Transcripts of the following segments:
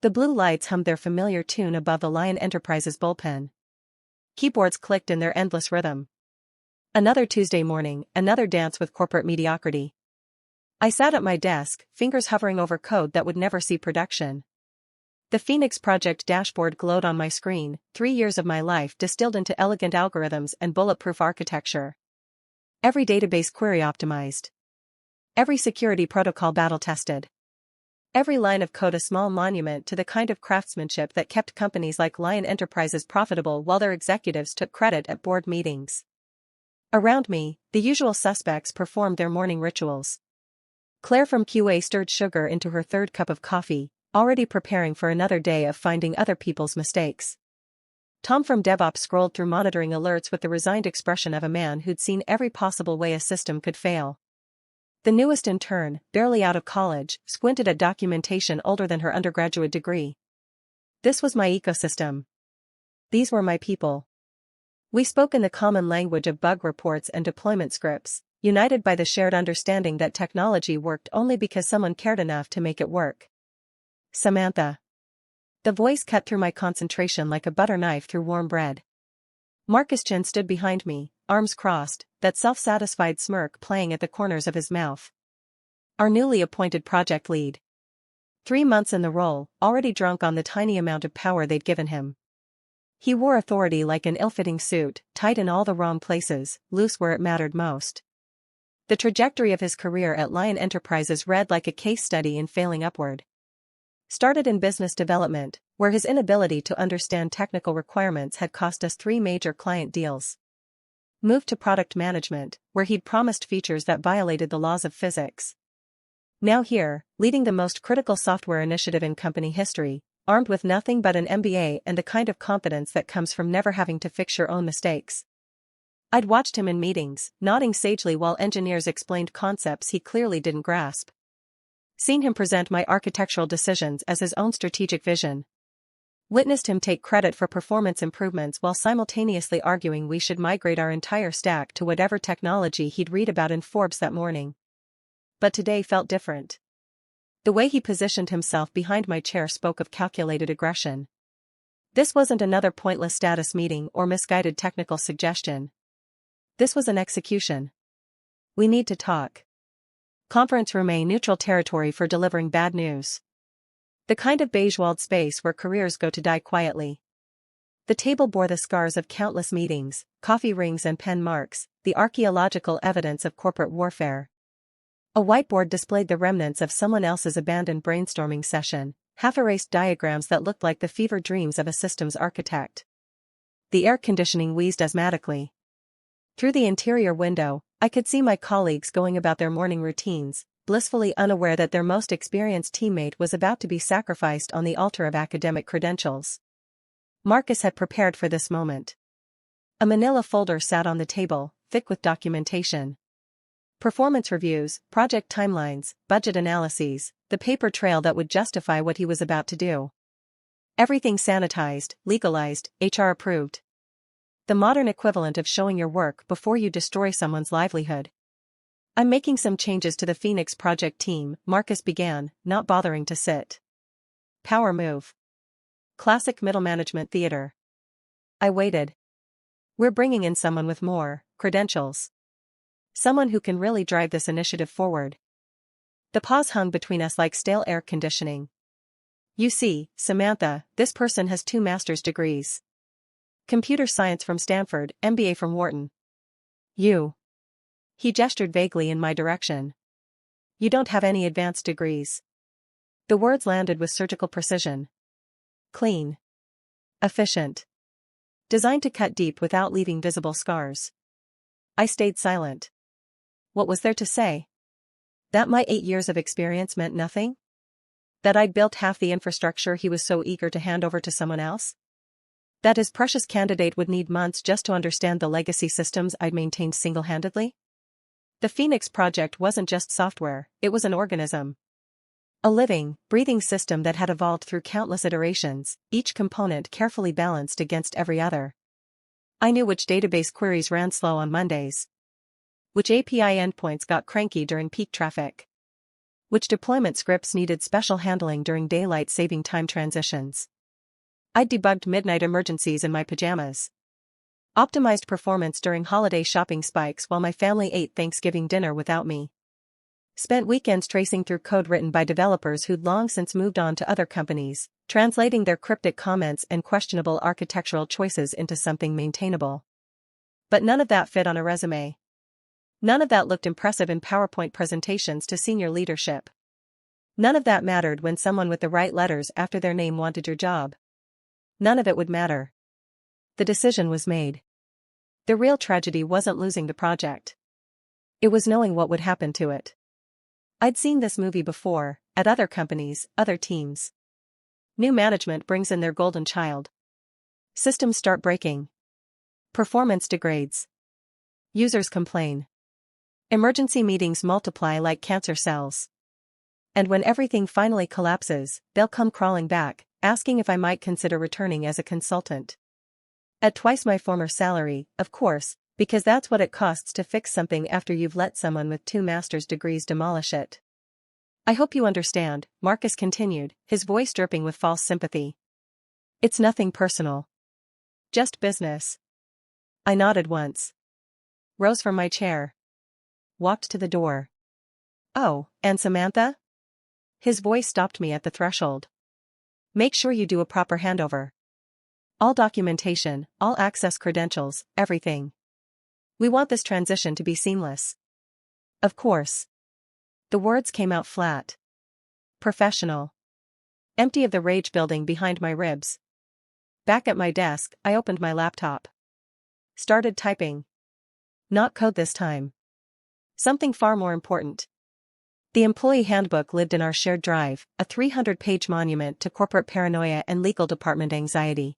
The blue lights hummed their familiar tune above the Lion Enterprises bullpen. Keyboards clicked in their endless rhythm. Another Tuesday morning, another dance with corporate mediocrity. I sat at my desk, fingers hovering over code that would never see production. The Phoenix Project dashboard glowed on my screen, 3 years of my life distilled into elegant algorithms and bulletproof architecture. Every database query optimized. Every security protocol battle-tested. Every line of code a small monument to the kind of craftsmanship that kept companies like Lion Enterprises profitable while their executives took credit at board meetings. Around me, the usual suspects performed their morning rituals. Claire from QA stirred sugar into her third cup of coffee, already preparing for another day of finding other people's mistakes. Tom from DevOps scrolled through monitoring alerts with the resigned expression of a man who'd seen every possible way a system could fail. The newest intern, barely out of college, squinted at documentation older than her undergraduate degree. This was my ecosystem. These were my people. We spoke in the common language of bug reports and deployment scripts, united by the shared understanding that technology worked only because someone cared enough to make it work. Samantha. The voice cut through my concentration like a butter knife through warm bread. Marcus Chen stood behind me, arms crossed, that self-satisfied smirk playing at the corners of his mouth. Our newly appointed project lead. 3 months in the role, already drunk on the tiny amount of power they'd given him. He wore authority like an ill-fitting suit, tight in all the wrong places, loose where it mattered most. The trajectory of his career at Lion Enterprises read like a case study in failing upward. Started in business development, where his inability to understand technical requirements had cost us 3 major client deals. Moved to product management, where he'd promised features that violated the laws of physics. Now here, leading the most critical software initiative in company history, armed with nothing but an MBA and the kind of competence that comes from never having to fix your own mistakes. I'd watched him in meetings, nodding sagely while engineers explained concepts he clearly didn't grasp. Seen him present my architectural decisions as his own strategic vision. Witnessed him take credit for performance improvements while simultaneously arguing we should migrate our entire stack to whatever technology he'd read about in Forbes that morning. But today felt different. The way he positioned himself behind my chair spoke of calculated aggression. This wasn't another pointless status meeting or misguided technical suggestion. This was an execution. We need to talk. Conference room A, neutral territory for delivering bad news. The kind of beige-walled space where careers go to die quietly. The table bore the scars of countless meetings, coffee rings and pen marks, the archaeological evidence of corporate warfare. A whiteboard displayed the remnants of someone else's abandoned brainstorming session, half-erased diagrams that looked like the fevered dreams of a systems architect. The air conditioning wheezed asthmatically. Through the interior window, I could see my colleagues going about their morning routines, blissfully unaware that their most experienced teammate was about to be sacrificed on the altar of academic credentials. Marcus had prepared for this moment. A manila folder sat on the table, thick with documentation. Performance reviews, project timelines, budget analyses, the paper trail that would justify what he was about to do. Everything sanitized, legalized, HR approved. The modern equivalent of showing your work before you destroy someone's livelihood. I'm making some changes to the Phoenix project team, Marcus began, not bothering to sit. Power move. Classic middle management theater. I waited. We're bringing in someone with more credentials. Someone who can really drive this initiative forward. The pause hung between us like stale air conditioning. You see, Samantha, this person has 2 master's degrees. Computer science from Stanford, MBA from Wharton. You. He gestured vaguely in my direction. You don't have any advanced degrees. The words landed with surgical precision. Clean. Efficient. Designed to cut deep without leaving visible scars. I stayed silent. What was there to say? That my 8 years of experience meant nothing? That I'd built half the infrastructure he was so eager to hand over to someone else? That his precious candidate would need months just to understand the legacy systems I'd maintained single-handedly? The Phoenix project wasn't just software, it was an organism. A living, breathing system that had evolved through countless iterations, each component carefully balanced against every other. I knew which database queries ran slow on Mondays. Which API endpoints got cranky during peak traffic. which deployment scripts needed special handling during daylight saving time transitions. I'd debugged midnight emergencies in my pajamas. Optimized performance during holiday shopping spikes while my family ate Thanksgiving dinner without me. Spent weekends tracing through code written by developers who'd long since moved on to other companies, translating their cryptic comments and questionable architectural choices into something maintainable. But none of that fit on a resume. None of that looked impressive in PowerPoint presentations to senior leadership. None of that mattered when someone with the right letters after their name wanted your job. None of it would matter. The decision was made. The real tragedy wasn't losing the project. It was knowing what would happen to it. I'd seen this movie before, at other companies, other teams. New management brings in their golden child. Systems start breaking. Performance degrades. Users complain. Emergency meetings multiply like cancer cells. And when everything finally collapses, they'll come crawling back, asking if I might consider returning as a consultant. At twice my former salary, of course, because that's what it costs to fix something after you've let someone with 2 master's degrees demolish it. I hope you understand, Marcus continued, his voice dripping with false sympathy. It's nothing personal. Just business. I nodded once. Rose from my chair. Walked to the door. Oh, and Samantha? His voice stopped me at the threshold. Make sure you do a proper handover. All documentation, all access credentials, everything. We want this transition to be seamless. Of course. The words came out flat. Professional. Empty of the rage building behind my ribs. Back at my desk, I opened my laptop. Started typing. Not code this time. Something far more important. The employee handbook lived in our shared drive, a 300-page monument to corporate paranoia and legal department anxiety.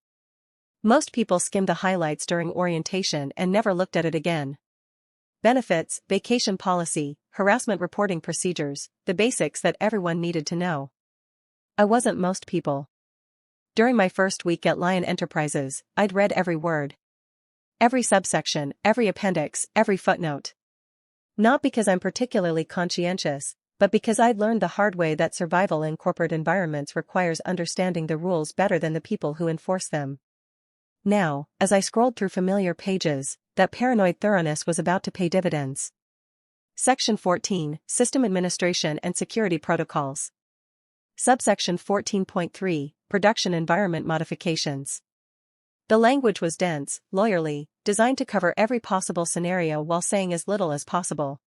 Most people skimmed the highlights during orientation and never looked at it again. Benefits, vacation policy, harassment reporting procedures, the basics that everyone needed to know. I wasn't most people. During my first week at Lion Enterprises, I'd read every word. Every subsection, every appendix, every footnote. Not because I'm particularly conscientious, but because I'd learned the hard way that survival in corporate environments requires understanding the rules better than the people who enforce them. Now, as I scrolled through familiar pages, that paranoid thoroughness was about to pay dividends. Section 14, System Administration and Security Protocols. Subsection 14.3, Production Environment Modifications. The language was dense, lawyerly, designed to cover every possible scenario while saying as little as possible.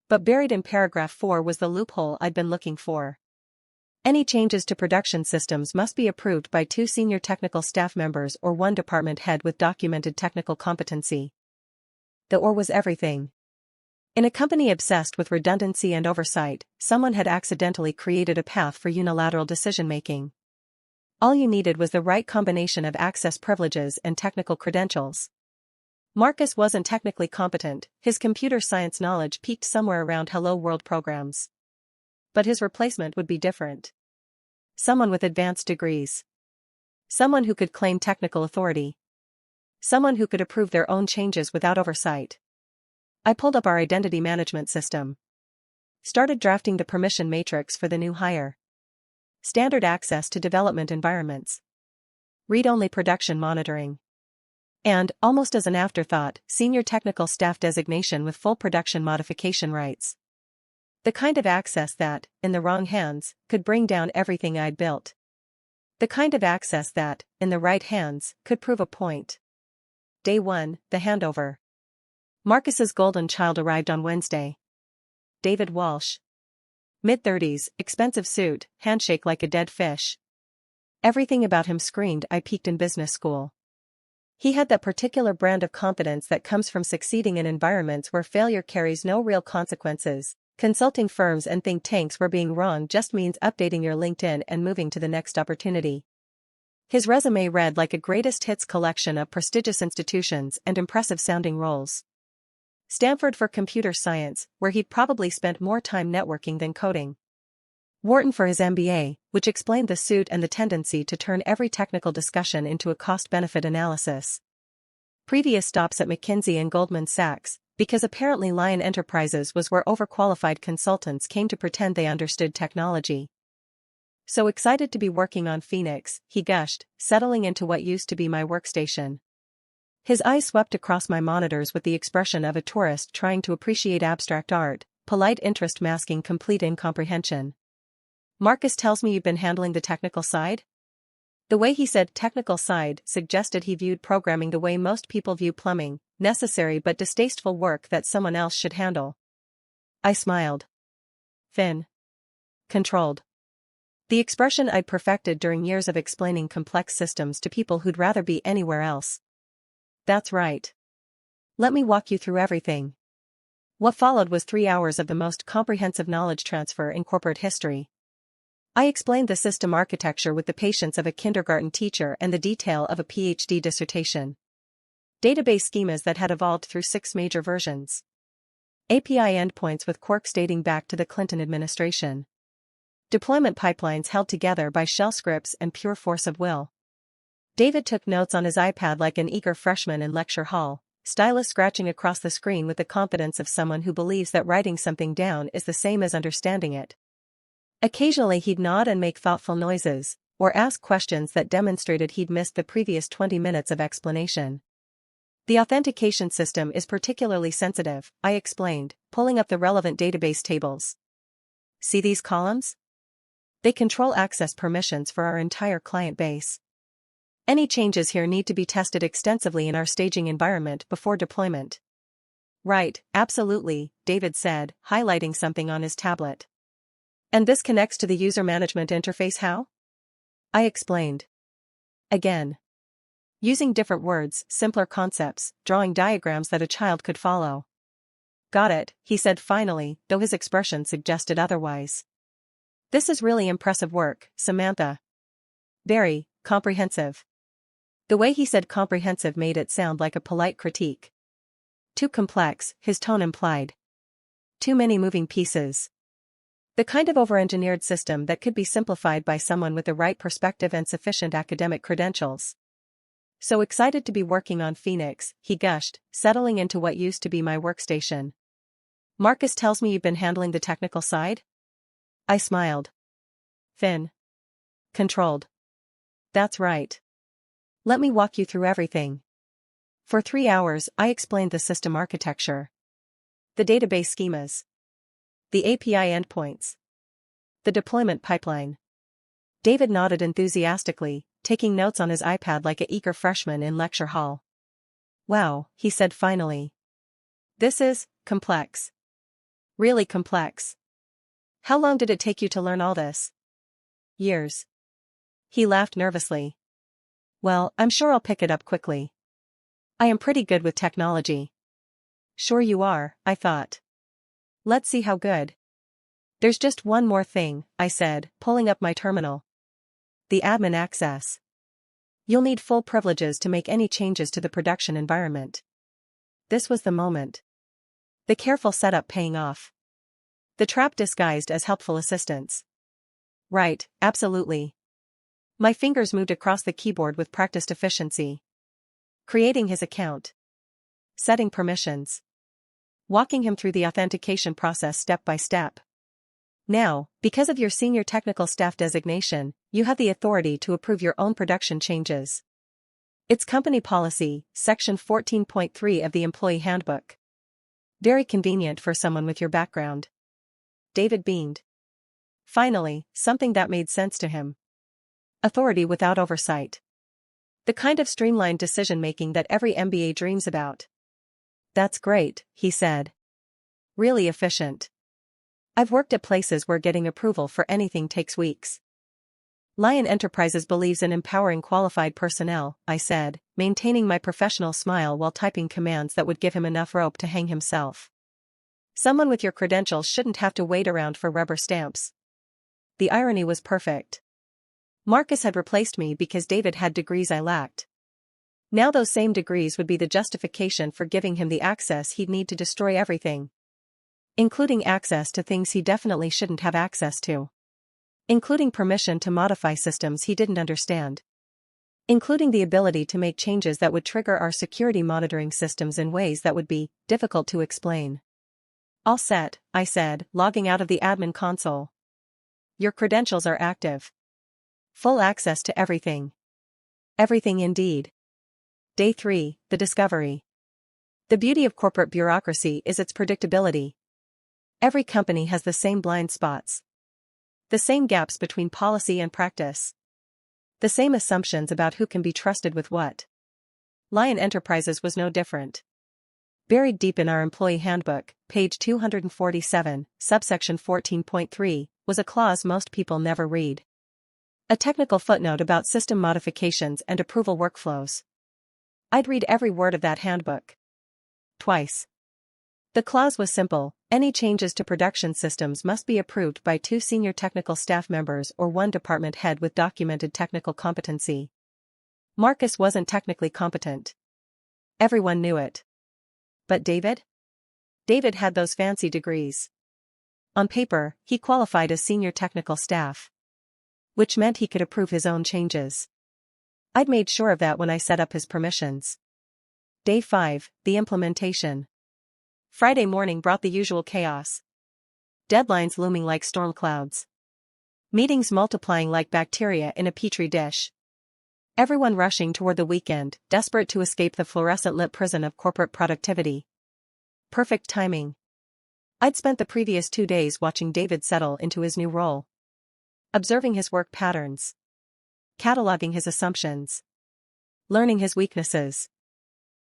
But buried in paragraph 4 was the loophole I'd been looking for. Any changes to production systems must be approved by 2 senior technical staff members or 1 department head with documented technical competency. The or was everything. In a company obsessed with redundancy and oversight, someone had accidentally created a path for unilateral decision-making. All you needed was the right combination of access privileges and technical credentials. Marcus wasn't technically competent, his computer science knowledge peaked somewhere around Hello World programs. But his replacement would be different. Someone with advanced degrees. Someone who could claim technical authority. Someone who could approve their own changes without oversight. I pulled up our identity management system. Started drafting the permission matrix for the new hire. Standard access to development environments. Read-only production monitoring. And, almost as an afterthought, senior technical staff designation with full production modification rights. The kind of access that, in the wrong hands, could bring down everything I'd built. The kind of access that, in the right hands, could prove a point. Day 1, the handover. Marcus's golden child arrived on Wednesday. David Walsh. Mid-30s, expensive suit, handshake like a dead fish. Everything about him screamed I peaked in business school. He had that particular brand of competence that comes from succeeding in environments where failure carries no real consequences. Consulting firms and think tanks where being wrong just means updating your LinkedIn and moving to the next opportunity. His resume read like a greatest hits collection of prestigious institutions and impressive-sounding roles. Stanford for computer science, where he'd probably spent more time networking than coding. Wharton for his MBA, which explained the suit and the tendency to turn every technical discussion into a cost-benefit analysis. Previous stops at McKinsey and Goldman Sachs, Because apparently Lion Enterprises was where overqualified consultants came to pretend they understood technology. So excited to be working on Phoenix, he gushed, settling into what used to be my workstation. His eyes swept across my monitors with the expression of a tourist trying to appreciate abstract art, polite interest masking complete incomprehension. Marcus tells me you've been handling the technical side? The way he said technical side suggested he viewed programming the way most people view plumbing, necessary but distasteful work that someone else should handle. I smiled. Thin. Controlled. The expression I'd perfected during years of explaining complex systems to people who'd rather be anywhere else. That's right. Let me walk you through everything. What followed was 3 hours of the most comprehensive knowledge transfer in corporate history. I explained the system architecture with the patience of a kindergarten teacher and the detail of a PhD dissertation. Database schemas that had evolved through 6 major versions. API endpoints with quirks dating back to the Clinton administration. Deployment pipelines held together by shell scripts and pure force of will. David took notes on his iPad like an eager freshman in lecture hall, stylus scratching across the screen with the confidence of someone who believes that writing something down is the same as understanding it. Occasionally he'd nod and make thoughtful noises, or ask questions that demonstrated he'd missed the previous 20 minutes of explanation. The authentication system is particularly sensitive, I explained, pulling up the relevant database tables. See these columns? They control access permissions for our entire client base. Any changes here need to be tested extensively in our staging environment before deployment. Right, absolutely, David said, highlighting something on his tablet. And this connects to the user management interface how? I explained. Again. Using different words, simpler concepts, drawing diagrams that a child could follow. Got it, he said finally, though his expression suggested otherwise. This is really impressive work, Samantha. Very comprehensive. The way he said comprehensive made it sound like a polite critique. Too complex, his tone implied. Too many moving pieces. The kind of over-engineered system that could be simplified by someone with the right perspective and sufficient academic credentials. So excited to be working on Phoenix, he gushed, settling into what used to be my workstation. Marcus tells me you've been handling the technical side? I smiled. Thin. Controlled. That's right. Let me walk you through everything. For 3 hours, I explained the system architecture. The database schemas. The API endpoints. The deployment pipeline. David nodded enthusiastically, taking notes on his iPad like an eager freshman in lecture hall. Wow, he said finally. This is complex. Really complex. How long did it take you to learn all this? Years. He laughed nervously. Well, I'm sure I'll pick it up quickly. I am pretty good with technology. Sure you are, I thought. Let's see how good. There's just one more thing, I said, pulling up my terminal. The admin access. You'll need full privileges to make any changes to the production environment. This was the moment. The careful setup paying off. The trap disguised as helpful assistance. Right, absolutely. My fingers moved across the keyboard with practiced efficiency. Creating his account. Setting permissions. Walking him through the authentication process step by step. Now, because of your senior technical staff designation, you have the authority to approve your own production changes. It's company policy, section 14.3 of the employee handbook. Very convenient for someone with your background. David beamed. Finally, something that made sense to him. Authority without oversight. The kind of streamlined decision-making that every MBA dreams about. That's great, he said. Really efficient. I've worked at places where getting approval for anything takes weeks. Lion Enterprises believes in empowering qualified personnel, I said, maintaining my professional smile while typing commands that would give him enough rope to hang himself. Someone with your credentials shouldn't have to wait around for rubber stamps. The irony was perfect. Marcus had replaced me because David had degrees I lacked. Now those same degrees would be the justification for giving him the access he'd need to destroy everything. Including access to things he definitely shouldn't have access to. Including permission to modify systems he didn't understand. including the ability to make changes that would trigger our security monitoring systems in ways that would be difficult to explain. All set, I said, logging out of the admin console. Your credentials are active. Full access to everything. Everything indeed. Day 3, the discovery. The beauty of corporate bureaucracy is its predictability. Every company has the same blind spots. The same gaps between policy and practice. The same assumptions about who can be trusted with what. Lion Enterprises was no different. Buried deep in our employee handbook, page 247, subsection 14.3, was a clause most people never read. A technical footnote about system modifications and approval workflows. I'd read every word of that handbook. Twice. The clause was simple: any changes to production systems must be approved by 2 senior technical staff members or 1 department head with documented technical competency. Marcus wasn't technically competent. Everyone knew it. But David? David had those fancy degrees. On paper, he qualified as senior technical staff. Which meant he could approve his own changes. I'd made sure of that when I set up his permissions. Day 5, the implementation. Friday morning brought the usual chaos. Deadlines looming like storm clouds. Meetings multiplying like bacteria in a petri dish. Everyone rushing toward the weekend, desperate to escape the fluorescent-lit prison of corporate productivity. Perfect timing. I'd spent the previous 2 days watching David settle into his new role. Observing his work patterns. Cataloging his assumptions. Learning his weaknesses.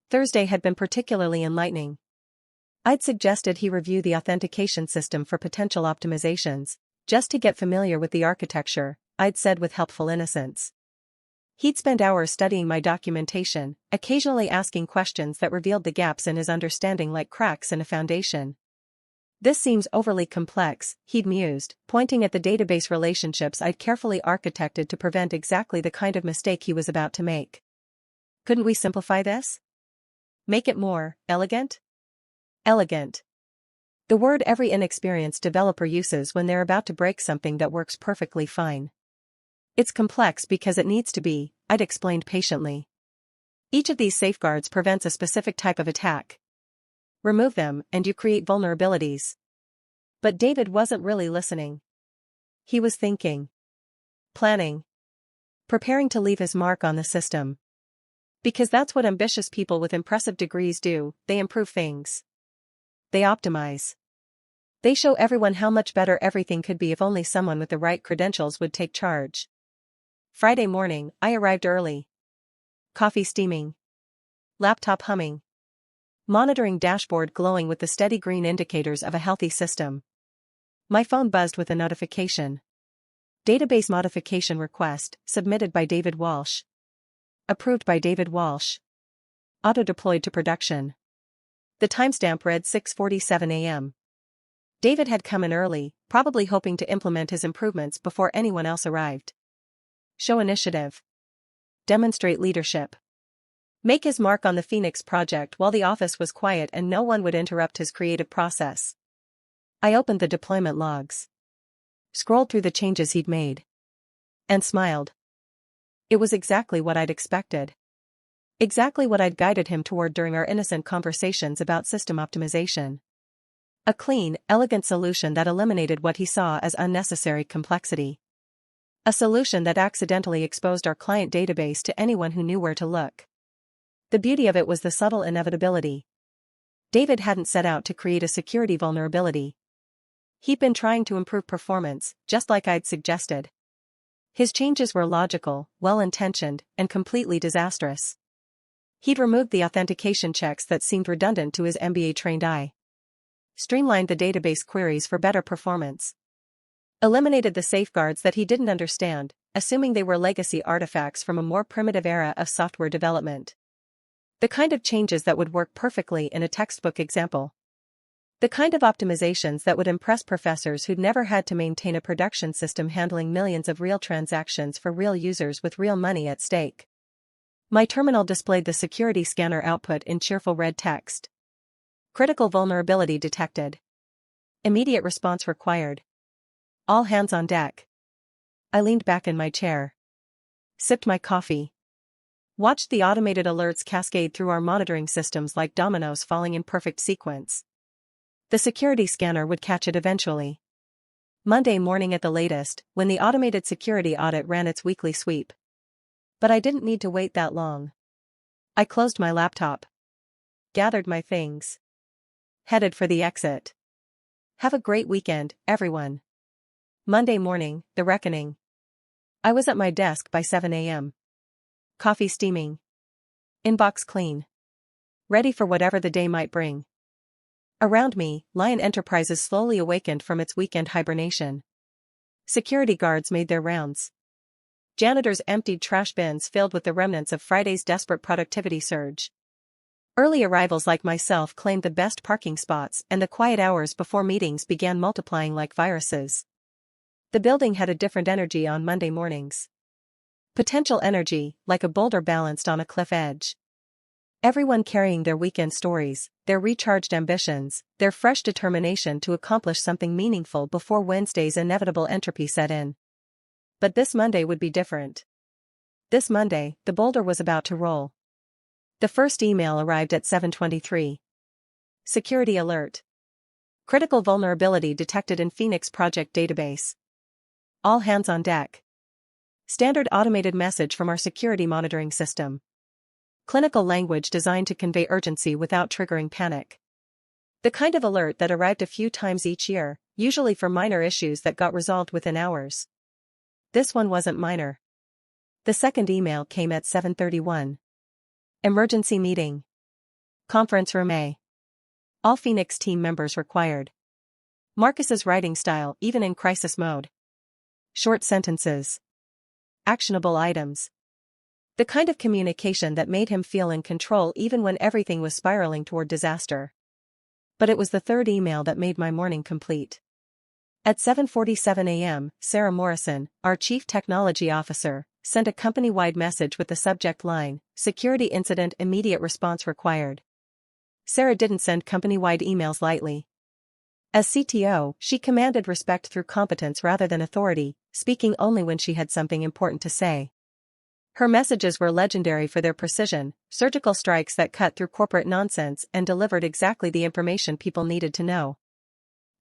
Thursday had been particularly enlightening. I'd suggested he review the authentication system for potential optimizations, just to get familiar with the architecture, I'd said with helpful innocence. He'd spend hours studying my documentation, occasionally asking questions that revealed the gaps in his understanding like cracks in a foundation. This seems overly complex, he'd mused, pointing at the database relationships I'd carefully architected to prevent exactly the kind of mistake he was about to make. Couldn't we simplify this? Make it more elegant? Elegant. The word every inexperienced developer uses when they're about to break something that works perfectly fine. It's complex because it needs to be, I'd explained patiently. Each of these safeguards prevents a specific type of attack. Remove them, and you create vulnerabilities. But David wasn't really listening. He was thinking. Planning. Preparing to leave his mark on the system. Because that's what ambitious people with impressive degrees do, they improve things. They optimize. They show everyone how much better everything could be if only someone with the right credentials would take charge. Friday morning, I arrived early. Coffee steaming. Laptop humming. Monitoring dashboard glowing with the steady green indicators of a healthy system. My phone buzzed with a notification. Database modification request, submitted by David Walsh. Approved by David Walsh. Auto-deployed to production. The timestamp read 6:47 a.m. David had come in early, probably hoping to implement his improvements before anyone else arrived. Show initiative. Demonstrate leadership. Make his mark on the Phoenix project while the office was quiet and no one would interrupt his creative process. I opened the deployment logs. Scrolled through the changes he'd made. And smiled. It was exactly what I'd expected. Exactly what I'd guided him toward during our innocent conversations about system optimization. A clean, elegant solution that eliminated what he saw as unnecessary complexity. A solution that accidentally exposed our client database to anyone who knew where to look. The beauty of it was the subtle inevitability. David hadn't set out to create a security vulnerability. He'd been trying to improve performance, just like I'd suggested. His changes were logical, well-intentioned, and completely disastrous. He'd removed the authentication checks that seemed redundant to his MBA-trained eye. Streamlined the database queries for better performance. Eliminated the safeguards that he didn't understand, assuming they were legacy artifacts from a more primitive era of software development. The kind of changes that would work perfectly in a textbook example. The kind of optimizations that would impress professors who'd never had to maintain a production system handling millions of real transactions for real users with real money at stake. My terminal displayed the security scanner output in cheerful red text. Critical vulnerability detected. Immediate response required. All hands on deck. I leaned back in my chair. Sipped my coffee. Watched the automated alerts cascade through our monitoring systems like dominoes falling in perfect sequence. The security scanner would catch it eventually. Monday morning at the latest, when the automated security audit ran its weekly sweep. But I didn't need to wait that long. I closed my laptop. Gathered my things. Headed for the exit. Have a great weekend, everyone. Monday morning, the reckoning. I was at my desk by 7 a.m. Coffee steaming. Inbox clean. Ready for whatever the day might bring. Around me, Lion Enterprises slowly awakened from its weekend hibernation. Security guards made their rounds. Janitors emptied trash bins filled with the remnants of Friday's desperate productivity surge. Early arrivals like myself claimed the best parking spots, and the quiet hours before meetings began multiplying like viruses. The building had a different energy on Monday mornings. Potential energy, like a boulder balanced on a cliff edge. Everyone carrying their weekend stories, their recharged ambitions, their fresh determination to accomplish something meaningful before Wednesday's inevitable entropy set in. But this Monday would be different. This Monday, the boulder was about to roll. The first email arrived at 7:23. Security alert. Critical vulnerability detected in Phoenix project database. All hands on deck. Standard automated message from our security monitoring system. Clinical language designed to convey urgency without triggering panic. The kind of alert that arrived a few times each year, usually for minor issues that got resolved within hours. This one wasn't minor. The second email came at 7:31. Emergency meeting. Conference room A. All Phoenix team members required. Marcus's writing style, even in crisis mode. Short sentences. Actionable items. The kind of communication that made him feel in control even when everything was spiraling toward disaster. But it was the third email that made my morning complete. At 7:47 a.m., Sarah Morrison, our Chief Technology Officer, sent a company-wide message with the subject line, Security Incident Immediate Response Required. Sarah didn't send company-wide emails lightly. As CTO, she commanded respect through competence rather than authority, speaking only when she had something important to say. Her messages were legendary for their precision, surgical strikes that cut through corporate nonsense and delivered exactly the information people needed to know.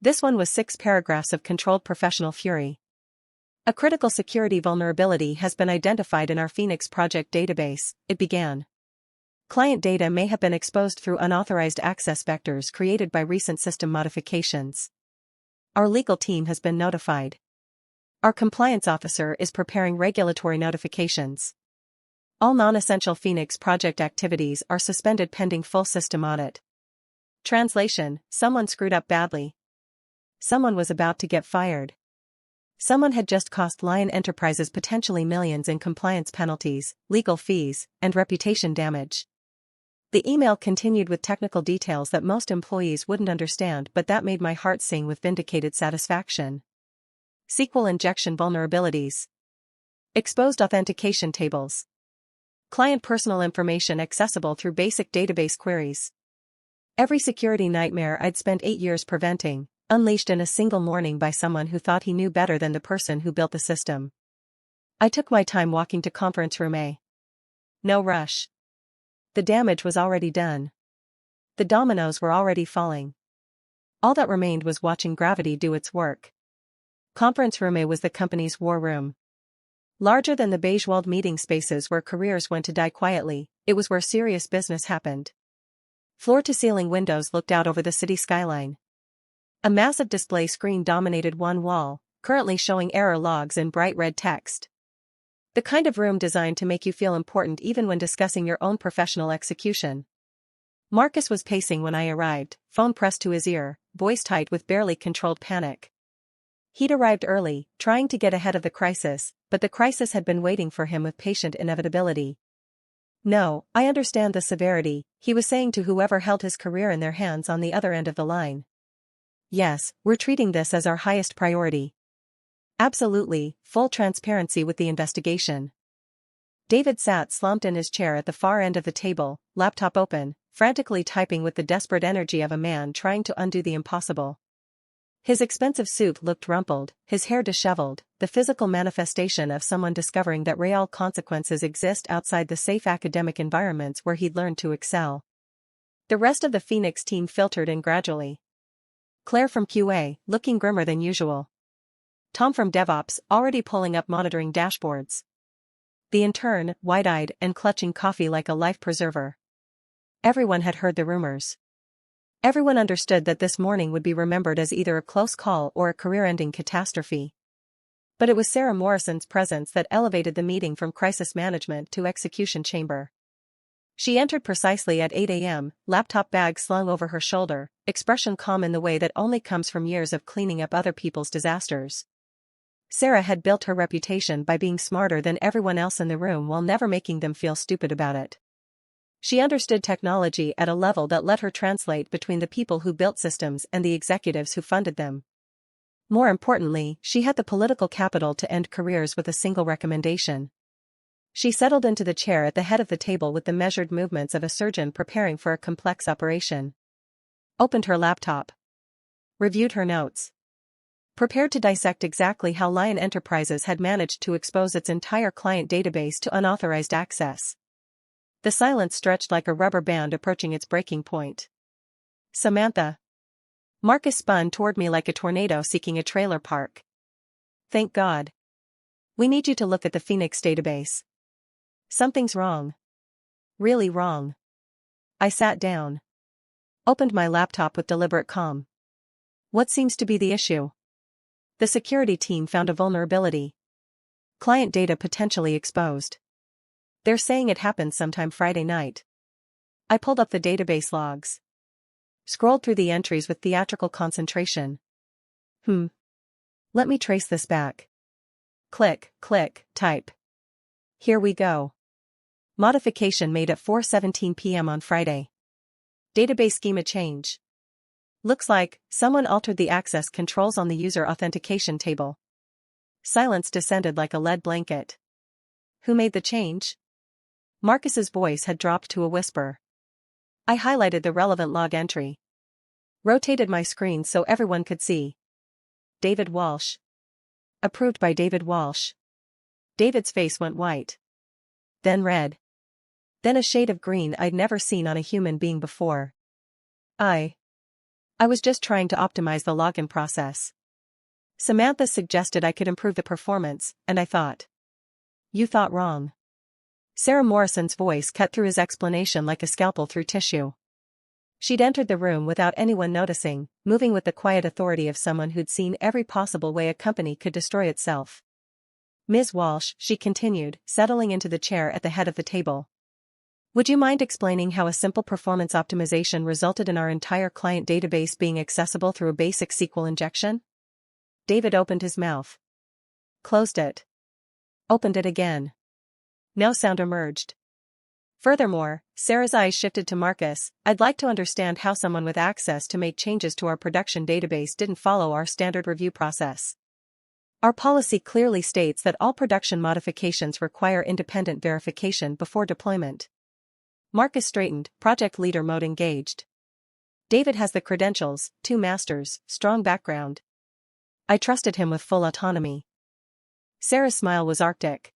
This one was 6 paragraphs of controlled professional fury. A critical security vulnerability has been identified in our Phoenix project database, it began. Client data may have been exposed through unauthorized access vectors created by recent system modifications. Our legal team has been notified. Our compliance officer is preparing regulatory notifications. All non-essential Phoenix project activities are suspended pending full system audit. Translation: someone screwed up badly. Someone was about to get fired. Someone had just cost Lion Enterprises potentially millions in compliance penalties, legal fees, and reputation damage. The email continued with technical details that most employees wouldn't understand, but that made my heart sing with vindicated satisfaction. SQL injection vulnerabilities. Exposed authentication tables. Client personal information accessible through basic database queries. Every security nightmare I'd spent 8 years preventing, unleashed in a single morning by someone who thought he knew better than the person who built the system. I took my time walking to conference room A. No rush. The damage was already done. The dominoes were already falling. All that remained was watching gravity do its work. Conference room A was the company's war room. Larger than the beige-walled meeting spaces where careers went to die quietly, it was where serious business happened. Floor-to-ceiling windows looked out over the city skyline. A massive display screen dominated one wall, currently showing error logs in bright red text. The kind of room designed to make you feel important even when discussing your own professional execution. Marcus was pacing when I arrived, phone pressed to his ear, voice tight with barely controlled panic. He'd arrived early, trying to get ahead of the crisis, but the crisis had been waiting for him with patient inevitability. No, I understand the severity, he was saying to whoever held his career in their hands on the other end of the line. Yes, we're treating this as our highest priority. Absolutely, full transparency with the investigation. David sat slumped in his chair at the far end of the table, laptop open, frantically typing with the desperate energy of a man trying to undo the impossible. His expensive suit looked rumpled, his hair disheveled, the physical manifestation of someone discovering that real consequences exist outside the safe academic environments where he'd learned to excel. The rest of the Phoenix team filtered in gradually. Claire from QA, looking grimmer than usual. Tom from DevOps, already pulling up monitoring dashboards. The intern, wide-eyed and clutching coffee like a life preserver. Everyone had heard the rumors. Everyone understood that this morning would be remembered as either a close call or a career-ending catastrophe. But it was Sarah Morrison's presence that elevated the meeting from crisis management to execution chamber. She entered precisely at 8 a.m., laptop bag slung over her shoulder, expression calm in the way that only comes from years of cleaning up other people's disasters. Sarah had built her reputation by being smarter than everyone else in the room while never making them feel stupid about it. She understood technology at a level that let her translate between the people who built systems and the executives who funded them. More importantly, she had the political capital to end careers with a single recommendation. She settled into the chair at the head of the table with the measured movements of a surgeon preparing for a complex operation. Opened her laptop. Reviewed her notes. Prepared to dissect exactly how Lion Enterprises had managed to expose its entire client database to unauthorized access. The silence stretched like a rubber band approaching its breaking point. Samantha. Marcus spun toward me like a tornado seeking a trailer park. Thank God. We need you to look at the Phoenix database. Something's wrong. Really wrong. I sat down. Opened my laptop with deliberate calm. What seems to be the issue? The security team found a vulnerability. Client data potentially exposed. They're saying it happened sometime Friday night. I pulled up the database logs. Scrolled through the entries with theatrical concentration. Let me trace this back. Click, click, type. Here we go. Modification made at 4:17 p.m. on Friday. Database schema change. Looks like someone altered the access controls on the user authentication table. Silence descended like a lead blanket. Who made the change? Marcus's voice had dropped to a whisper. I highlighted the relevant log entry. Rotated my screen so everyone could see. David Walsh. Approved by David Walsh. David's face went white. Then red. Then a shade of green I'd never seen on a human being before. I was just trying to optimize the login process. Samantha suggested I could improve the performance, and I thought. You thought wrong. Sarah Morrison's voice cut through his explanation like a scalpel through tissue. She'd entered the room without anyone noticing, moving with the quiet authority of someone who'd seen every possible way a company could destroy itself. Ms. Walsh, she continued, settling into the chair at the head of the table. Would you mind explaining how a simple performance optimization resulted in our entire client database being accessible through a basic SQL injection? David opened his mouth. Closed it. Opened it again. No sound emerged. Furthermore, Sarah's eyes shifted to Marcus. I'd like to understand how someone with access to make changes to our production database didn't follow our standard review process. Our policy clearly states that all production modifications require independent verification before deployment. Marcus straightened, project leader mode engaged. David has the credentials, 2 masters, strong background. I trusted him with full autonomy. Sarah's smile was arctic.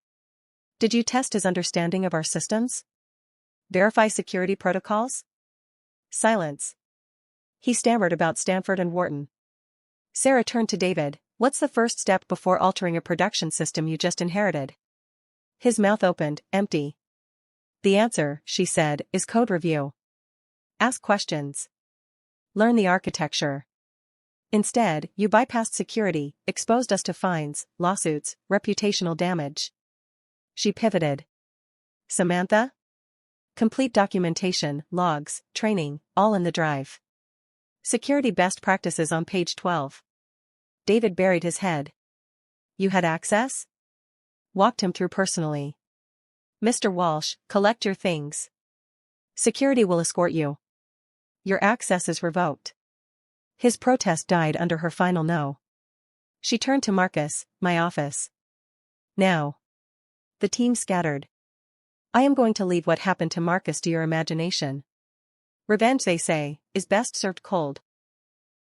Did you test his understanding of our systems? Verify security protocols? Silence. He stammered about Stanford and Wharton. Sarah turned to David. What's the first step before altering a production system you just inherited? His mouth opened, empty. The answer, she said, is code review. Ask questions. Learn the architecture. Instead, you bypassed security, exposed us to fines, lawsuits, reputational damage. She pivoted. Samantha? Complete documentation, logs, training, all in the drive. Security best practices on page 12. David buried his head. You had access? Walked him through personally. Mr. Walsh, collect your things. Security will escort you. Your access is revoked. His protest died under her final no. She turned to Marcus, my office. Now. The team scattered. I am going to leave what happened to Marcus to your imagination. Revenge, they say, is best served cold.